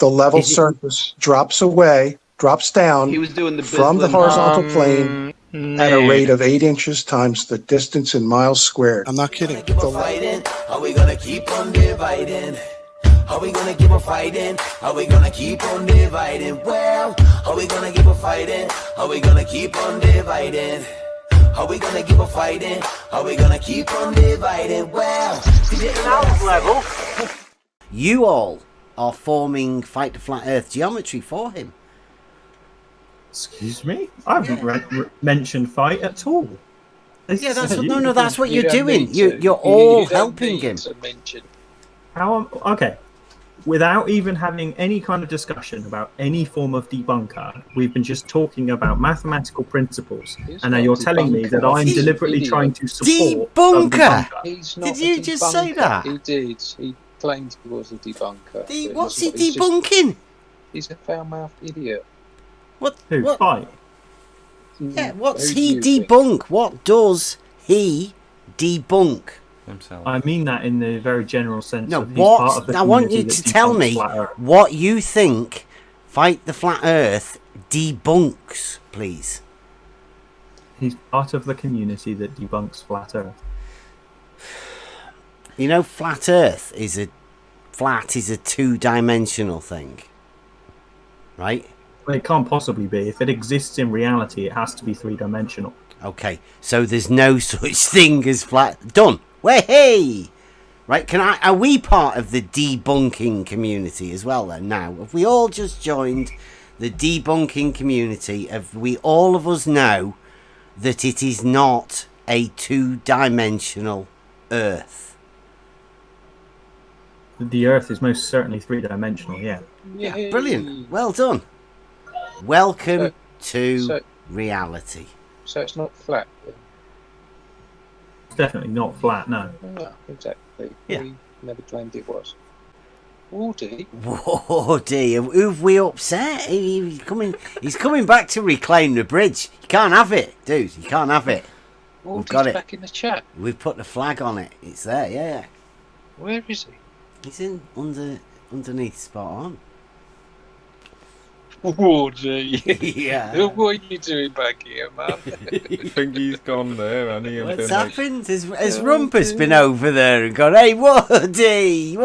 the level surface drops down He was doing the from the Bislin- horizontal plane at a rate of 8 inches times the distance in miles squared. I'm not kidding. Are we gonna keep on dividing? Are we gonna keep on fighting? Are we gonna keep on dividing? Well, are we gonna keep on fighting? Are we gonna keep on dividing? Are we gonna keep on fighting? Are we gonna keep on dividing? Well, Sound level. You all are forming Fight the Flat Earth geometry for him. Excuse me? I haven't mentioned fight at all. Yeah, that's what you're doing. You're all helping him. Okay. Without even having any kind of discussion about any form of debunker, we've been just talking about mathematical principles, and now you're telling me that I'm deliberately trying to support debunker. He's not Did you just say that? He did. He claimed he was a debunker. What's he debunking? He's a foul-mouthed idiot. What? Fight? Yeah, what's he debunk? What does he debunk? Himself. I mean that in the very general sense. No, of he's part of the I want you community to tell me what you think Fight the Flat Earth debunks, please. He's part of the community that debunks Flat Earth. You know, Flat Earth is a two-dimensional thing, right? Well, it can't possibly be. If it exists in reality, it has to be three-dimensional. Okay, so there's no such thing as flat. Done. Hey, right? Are we part of the debunking community as well? Then now, have we all just joined the debunking community? Have we all of us know that it is not a two-dimensional Earth? The Earth is most certainly three-dimensional. Yeah. Yeah. Brilliant. Well done. Welcome to reality. So it's not flat. It's definitely not flat, no. No, exactly. Yeah. We never claimed it was. Wardy? Wardy, who've we upset? He's coming back to reclaim the bridge. You can't have it, dude. You can't have it. We've got it. Back in the chat. We've put the flag on it. It's there, yeah. Where is he? He's underneath spot on. Wardy. Yeah. What are you doing back here, man? I think he's gone there, hasn't he? What's happened? Has Rumpus been over there and gone, hey, Wardy,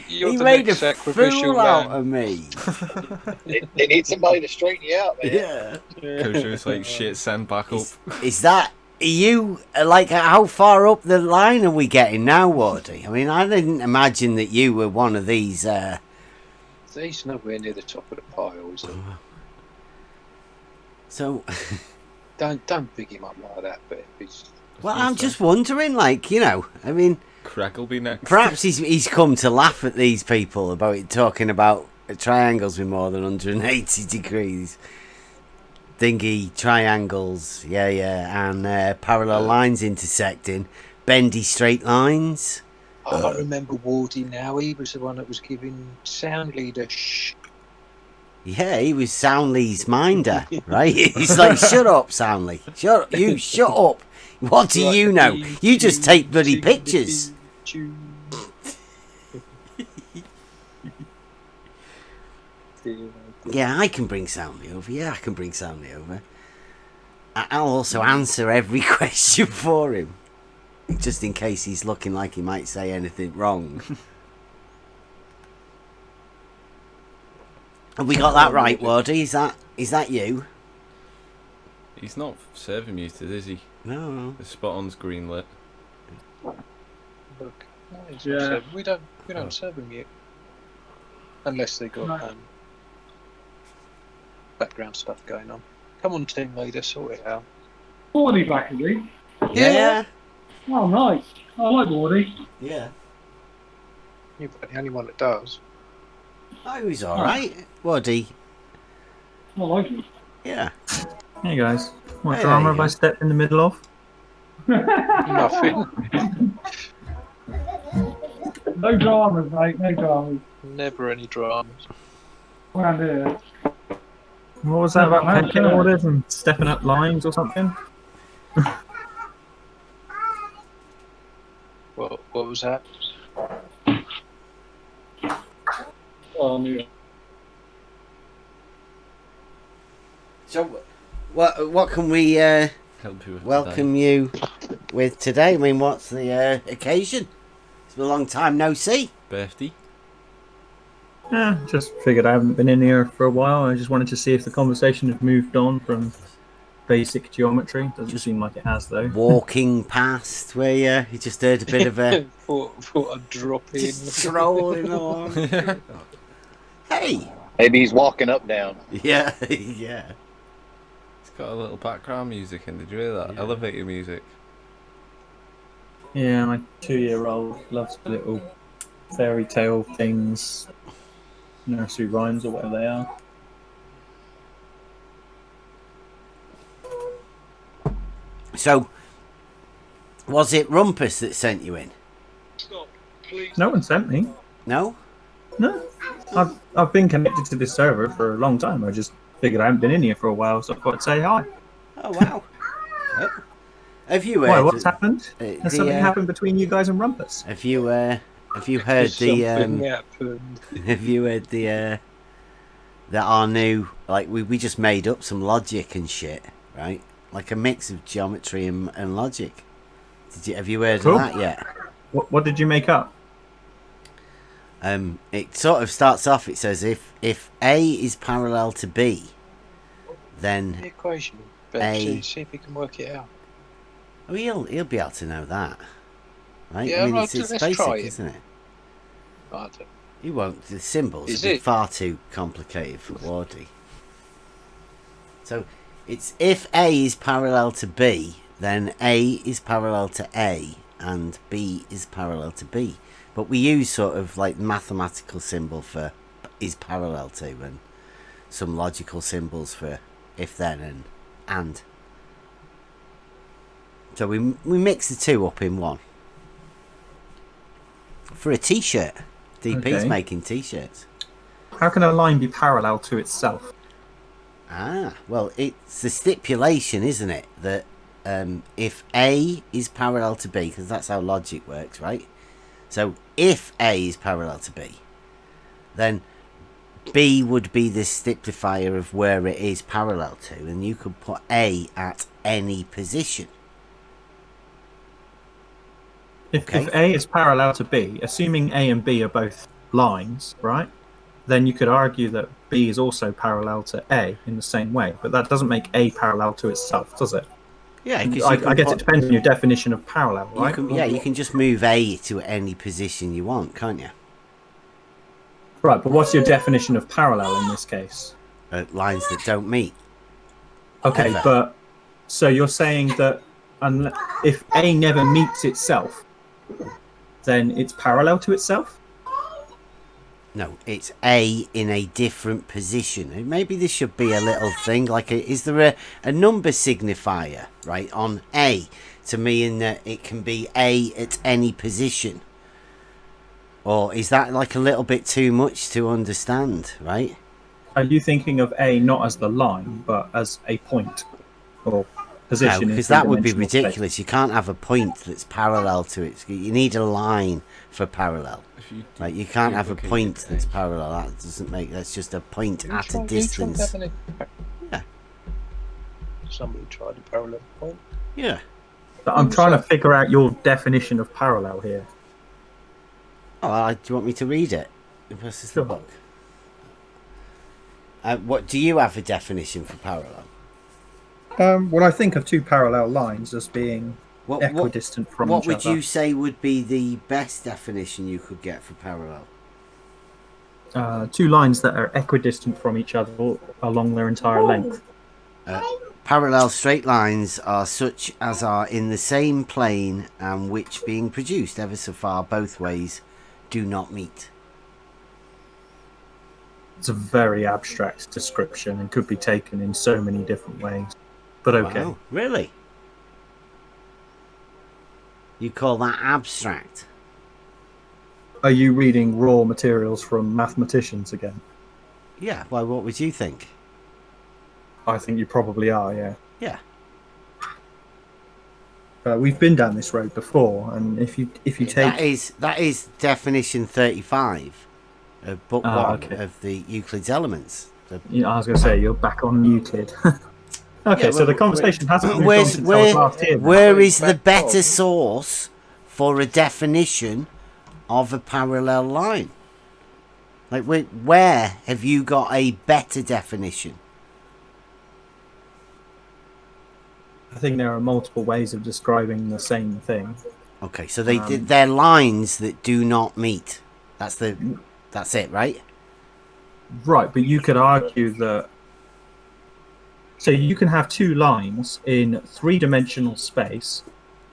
he made a fool out of me. They need somebody to straighten you out, man. Yeah. Coach was like, shit, send back up. Is that... you, like, how far up the line are we getting now, Wardy? I mean, I didn't imagine that you were one of these... He's nowhere near the top of the pile, is he? So... don't big him up like that, but well, I'm just wondering, like, you know, I mean... Craig will be next. Perhaps he's come to laugh at these people about it, talking about triangles with more than 180 degrees. Thingy triangles, yeah, and parallel lines intersecting, bendy straight lines. I remember Wardy now. He was the one that was giving Soundly the shh. Yeah, he was Soundly's minder, right? He's like, shut up, Soundly. Shut up. What do you know? You just take bloody pictures. Yeah, I can bring Soundly over. I'll also answer every question for him. Just in case he's looking like he might say anything wrong. Have we got that right, Wardy? Is that you? He's not server muted, is he? No. The spot on's green lit. Look, no, yeah. We don't serve him yet, unless they got background stuff going on. Come on, team leader, sort it out. Wardy back, is he? Yeah. Oh, nice. I like Wardy. Yeah. You're the only one that does. Oh, he's alright. Wardy. I like it. Yeah. Hey guys, what drama have I stepped in the middle of? Nothing. No dramas, mate, no dramas. Never any dramas. Around here. What was that about pecking orders and stepping up lines or something? What was that? Oh, yeah. So, what can we Help you with welcome you with today? I mean, what's the occasion? It's been a long time no see. birthday. Yeah, just figured I haven't been in here for a while. I just wanted to see if the conversation had moved on from basic geometry. Doesn't seem like it has, though. Walking past where you just heard a bit of a thought I'd drop in. just strolling along. Hey. Maybe he's walking up down. Yeah, yeah. It's got a little background music in. Did you hear that? Yeah. Elevator music. Yeah, my 2-year-old loves little fairy tale things, nursery rhymes or whatever they are. So, was it Rumpus that sent you in? Stop, please. No one sent me. No? No, I've been connected to this server for a long time. I just figured I haven't been in here for a while, so I thought I'd say hi. Oh, wow. Oh. Have you heard... Why? What's happened? the, Has something happened between you guys and Rumpus? Have you heard the... Something happened. Have you heard the... that our new... Like, we just made up some logic and shit, right? Like a mix of geometry and logic. Have you heard Cool. of that yet? What did you make up? It sort of starts off, it says if A is parallel to B, then The equation. But see if you can work it out. oh, he'll be able to know that, right? Yeah, I mean, right, it's let's basic, try it. isn't it? I don't- He won't. The symbols Is would be it? far too complicated for Wardy. So it's if A is parallel to B, then A is parallel to A, and B is parallel to B. But we use sort of like mathematical symbol for is parallel to, and some logical symbols for if then and. So we mix the two up in one. For a t-shirt. DP's Okay. making t-shirts. How can a line be parallel to itself? Ah, well, it's the stipulation, isn't it, that if A is parallel to B, because that's how logic works, right? So if A is parallel to B, then B would be the stiplifier of where it is parallel to, and you could put A at any position. If A is parallel to B, assuming A and B are both lines, right? Then you could argue that B is also parallel to A in the same way, but that doesn't make A parallel to itself, does it? Yeah, because I guess it depends on your definition of parallel, right? You can just move A to any position you want, can't you? Right, but what's your definition of parallel in this case? Lines that don't meet. Okay, Ever. but so you're saying that if A never meets itself, then it's parallel to itself? No, it's A in a different position. Maybe this should be a little thing like is there a number signifier, right, on A to mean that it can be A at any position? Or is that like a little bit too much to understand, right? Are you thinking of A not as the line, but as a point or position? No, in because that would be three-dimensional space? ridiculous. You can't have a point that's parallel to it. You need a line for parallel. Like you can't have a point that's parallel. That doesn't make. That's just a point at a distance. Yeah. Somebody tried a parallel point. Yeah. But I'm trying to figure out your definition of parallel here. Oh, do you want me to read it? This is the Sure. book. What do you have a definition for parallel? Well, I think of two parallel lines as being What equidistant from What each would other. you say would be the best definition you could get for parallel? Two lines that are equidistant from each other along their entire length. Parallel straight lines are such as are in the same plane and which, being produced ever so far both ways, do not meet. It's a very abstract description and could be taken in so many different ways. But okay. Wow, really? You call that abstract? Are you reading raw materials from mathematicians again? Yeah, why, what would you think? I think you probably are, yeah. Yeah. We've been down this road before, and if you take That is definition 35 of book 1 okay. of the Euclid's Elements. Yeah, I was going to say, you're back on muted. Okay, Yeah, so the conversation hasn't moved on Where's, since I was where, last here. where is the Back better on. source for a definition of a parallel line? Like, where have you got a better definition? I think there are multiple ways of describing the same thing. Okay, so they're lines that do not meet. That's it, right? Right, but you could argue that. So you can have two lines in three-dimensional space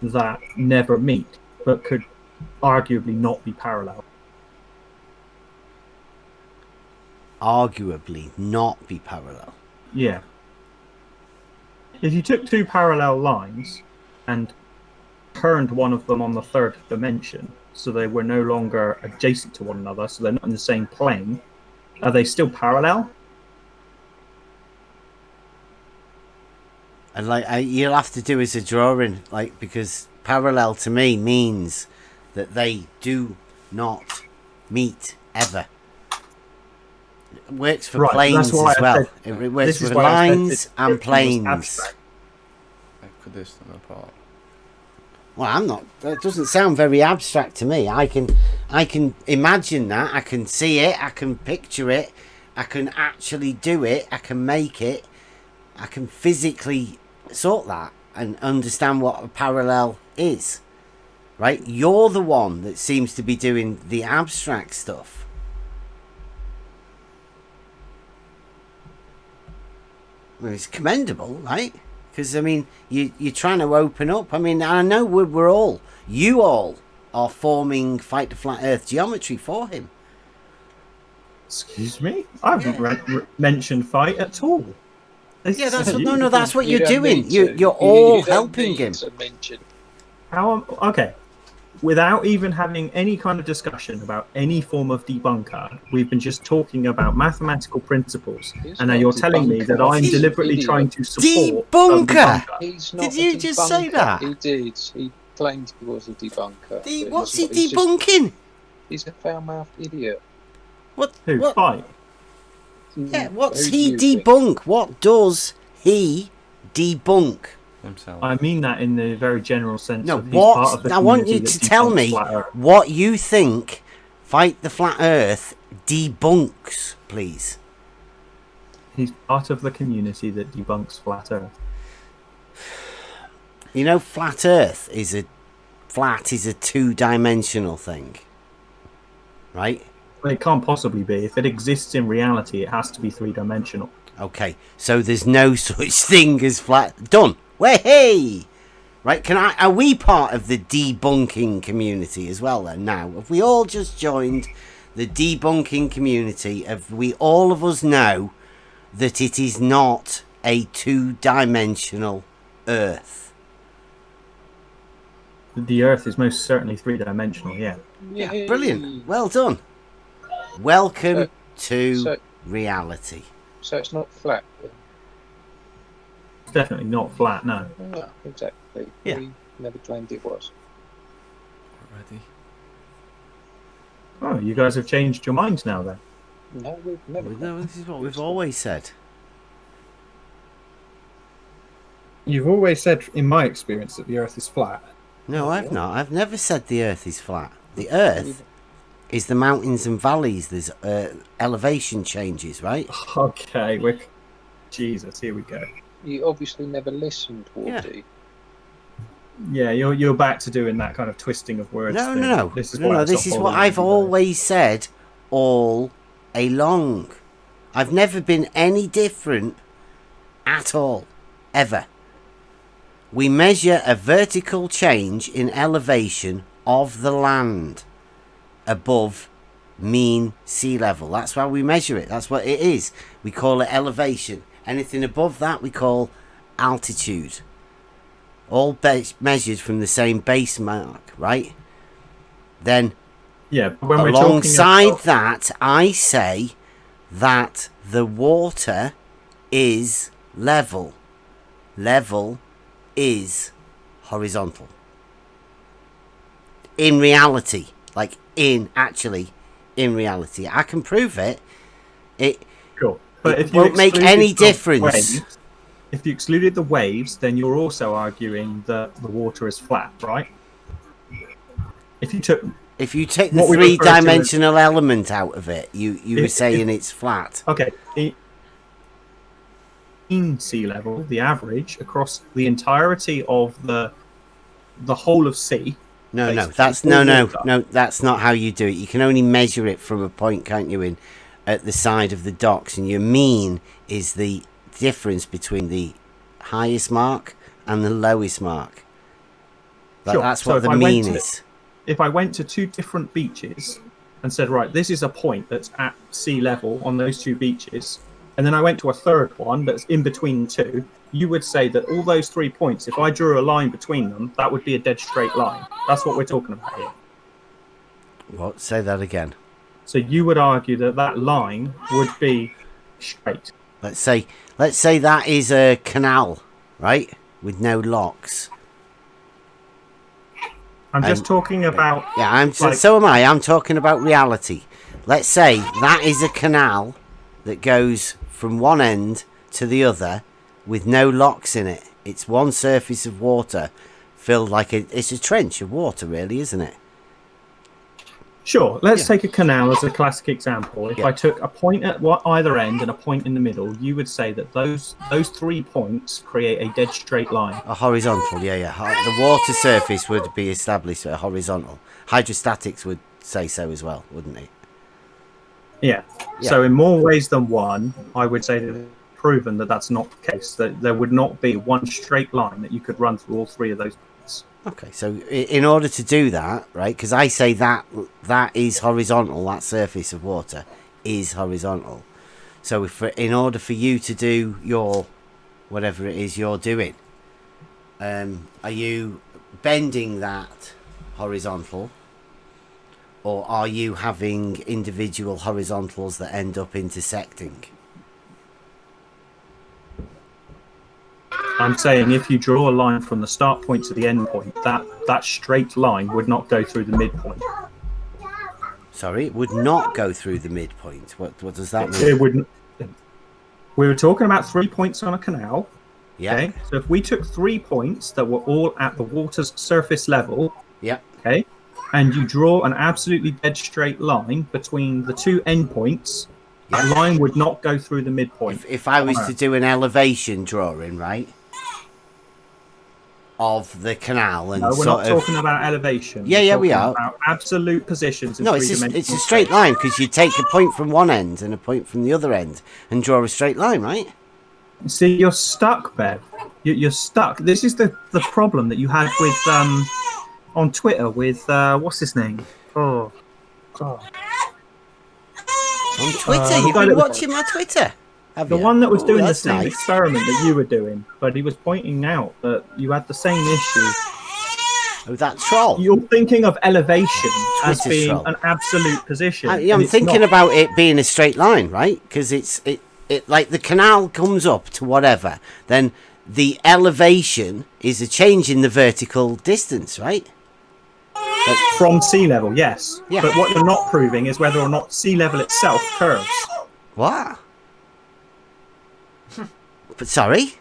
that never meet, but could arguably not be parallel. Arguably not be parallel. Yeah. If you took two parallel lines and turned one of them on the third dimension, so they were no longer adjacent to one another, so they're not in the same plane, are they still parallel? And you'll have to do as a drawing, like, because parallel to me means that they do not meet ever. It works for Right, planes that's why as I well. said- It works this is for why I said lines this and description was planes. abstract. Equidistant apart. Well, I'm not. That doesn't sound very abstract to me. I can imagine that. I can see it. I can picture it. I can actually do it. I can make it. I can physically sort that and understand what a parallel is. Right? You're the one that seems to be doing the abstract stuff. Well, it's commendable, right? Because, I mean, you're trying to open up. I mean, I know you all are forming Fight the Flat Earth geometry for him. Excuse me? I haven't mentioned fight at all. Yeah, that's what, You- no, that's what You you're don't doing. need to. You're You all don't helping need him. to mention. Okay. Without even having any kind of discussion about any form of debunker, we've been just talking about mathematical principles, He's and now not you're telling me debunker. that I'm He's deliberately idiot. trying to support Debunker! He's not Did a you just say debunker. that? He did. He claimed he was a debunker. but What's he he's just- debunking? He's a foul-mouthed idiot. What? Who What? fight. Yeah, what's Who he do you think? debunk? What does he debunk? Himself. I mean that in the very general sense. No, of he's part of what? the I want you community to that tell debunks me flat Earth. what you think Fight the Flat Earth debunks, please. He's part of the community that debunks flat Earth. You know, flat Earth is a two-dimensional thing, right? Well, it can't possibly be. If it exists in reality, it has to be three-dimensional. Okay, so there's no such thing as flat. Done. Hey, right? Are we part of the debunking community as well? Then now, have we all just joined the debunking community? All of us know that it is not a two-dimensional Earth? The Earth is most certainly three-dimensional. Yeah. Yeah, brilliant. Well done. Welcome to so- reality. So it's not flat. It's definitely not flat. No. No, exactly. Yeah. We never claimed it was. Already. Oh, you guys have changed your minds now, then. No, we've never. No, this is what we've always said. You've always said, in my experience, that the Earth is flat. No, I've not. I've never said the Earth is flat. The Earth is the mountains and valleys. There's elevation changes, right? Okay, Jesus, here we go. You obviously never listened, Wardy. Yeah, you're back to doing that kind of twisting of words. No, thing. no. This is No, why no, I this stopped is what following I've you guys. always said all along. I've never been any different at all, ever. We measure a vertical change in elevation of the land above mean sea level. That's why we measure it. That's what it is. We call it elevation. Anything above that we call altitude. All measured from the same base mark, right? Then Yeah, but when we're alongside talking about, that, I say that the water is level. Level is horizontal. In reality, in reality, I can prove it. Cool. But It if you won't make excluded any the difference. waves- if you excluded the waves, then you're also arguing that the water is flat, right? If you took If you take the What we refer to as- three-dimensional element out of it, you were If- saying it's flat. okay, in sea level, the average across the entirety of the whole of sea. No, basically, that's all water. no, that's not how you do it. You can only measure it from a point, can't you, in at the side of the docks, and your mean is the difference between the highest mark and the lowest mark. Sure. That's So what if the I went mean to- is. If I went to two different beaches and said, right, this is a point that's at sea level on those two beaches, and then I went to a third one that's in between the two, you would say that all those 3 points, if I drew a line between them, that would be a dead straight line. That's what we're talking about here. What? Say that again. So you would argue that that line would be straight. Let's say that is a canal, right, with no locks. I'm just talking about... Yeah, like- so am I. I'm talking about reality. Let's say that is a canal that goes from one end to the other with no locks in it. It's one surface of water filled like it's a trench of water, really, isn't it? Sure, let's take a canal as a classic example. If Yeah. I took a point at either end and a point in the middle, you would say that those 3 points create a dead straight line. A horizontal, yeah. The water surface would be established at a horizontal. Hydrostatics would say so as well, wouldn't it? Yeah. Yeah. So in more ways than one, I would say that it's proven that that's not the case. That there would not be one straight line that you could run through all 3 of those points. Okay, so in order to do that, right, because I say that is horizontal, that surface of water is horizontal. So in order for you to do your, whatever it is you're doing, are you bending that horizontal, or are you having individual horizontals that end up intersecting? I'm saying if you draw a line from the start point to the end point, that straight line would not go through the midpoint. Sorry, it would not go through the midpoint. What does that mean? It wouldn't. We were talking about 3 points on a canal. Yeah. Okay. So if we took 3 points that were all at the water's surface level, Yeah. okay, and you draw an absolutely dead straight line between the 2 endpoints, that line would not go through the midpoint. If I was to do an elevation drawing, right, of the canal and No, we're sort not of talking about elevation. Yeah, We're we talking are. About absolute positions. In no, it's a three-dimensional straight space. line because you take a point from one end and a point from the other end and draw a straight line, right? See, you're stuck, Bev. You're stuck. This is the problem that you had with on Twitter with what's his name? Oh, God. On Twitter, the you've guy been that was- watching my Twitter. Have The you? one that was Oh, doing the that's same nice. experiment that you were doing, but he was pointing out that you had the same issue. Oh, that troll. You're thinking of elevation as Twitter being troll. an absolute position. I'm and it's thinking not. about it being a straight line, right? Because it like the canal comes up to whatever, then the elevation is a change in the vertical distance, right? From sea level, yes. Yeah. But what you're not proving is whether or not sea level itself curves. What? But sorry,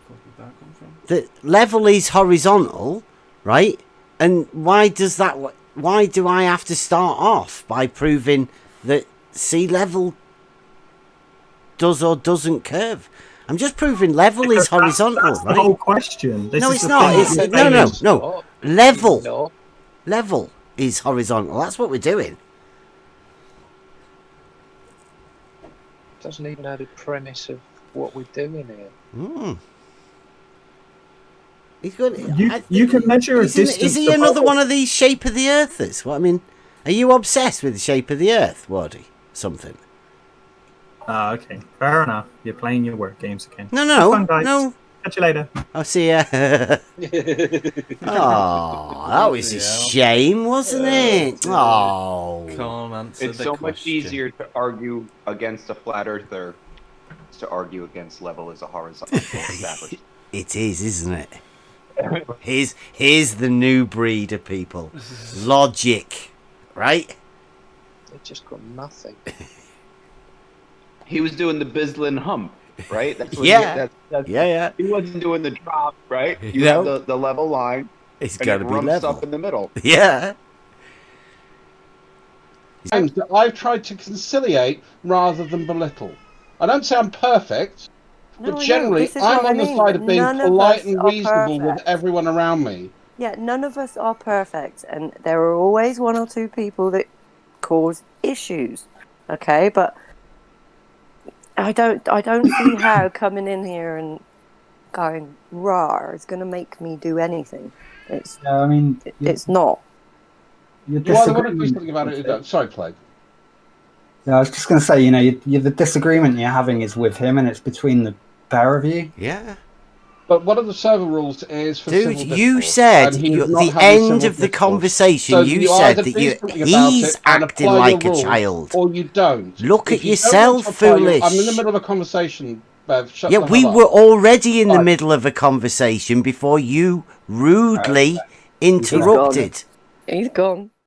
Where did that come from? the level is horizontal, right? And why does that? Why do I have to start off by proving that sea level does or doesn't curve? I'm just proving level is horizontal, That's right? the whole question. This No, is it's the not. thing It's that you're no. saying. Level. No. Level is horizontal. That's what we're doing. Doesn't even know the premise of what we're doing here. Hmm. He's good. You can measure a distance. Is he to another bubble. one of these shape of the earthers? What I mean, are you obsessed with the shape of the earth, Wardy? Something? Ah, okay. Fair enough. You're playing your word games again. No, Fun, guys. no. Catch you later. I'll see ya. Oh, that was a Yeah. shame, wasn't it? Oh, Can't answer It's the so question. much easier to argue against a flat earther to argue against level as a horizontal established. it is, isn't it? Here's the new breed of people. Logic, right? They've just got nothing. He was doing the Bislin hump, right? That's what Yeah. that's, Yeah. He wasn't doing the drop, right? You No. have the level line, It's and got it to be rumps level. up in the middle. Yeah. Times that I've tried to conciliate rather than belittle. I don't say I'm perfect, No, but I know. generally This is I'm what I on the mean, side that of being none of polite us and are reasonable with perfect. everyone around me. Yeah, none of us are perfect, and there are always one or two people that cause issues. Okay, but I don't see how coming in here and going "rar" is going to make me do anything. It's Yeah, I mean, it's not. Your You either want to do disagreement. something about it or don't. Sorry, Plague. Yeah, I was just going to say, you know, the disagreement you're having is with him, and it's between the pair of you. Yeah. But one of the server rules is for Dude, civil you discourse, said and he is not the having end civil of the discourse. conversation. So You either said that do something about he's it and acting apply like your a rules, child. or you don't. Look If at you don't yourself, want to apply your- I'm in foolish. the middle of a conversation, Bev. Shut Yeah, the we hell were up. already in the Right. middle of a conversation before you rudely interrupted. He's gone.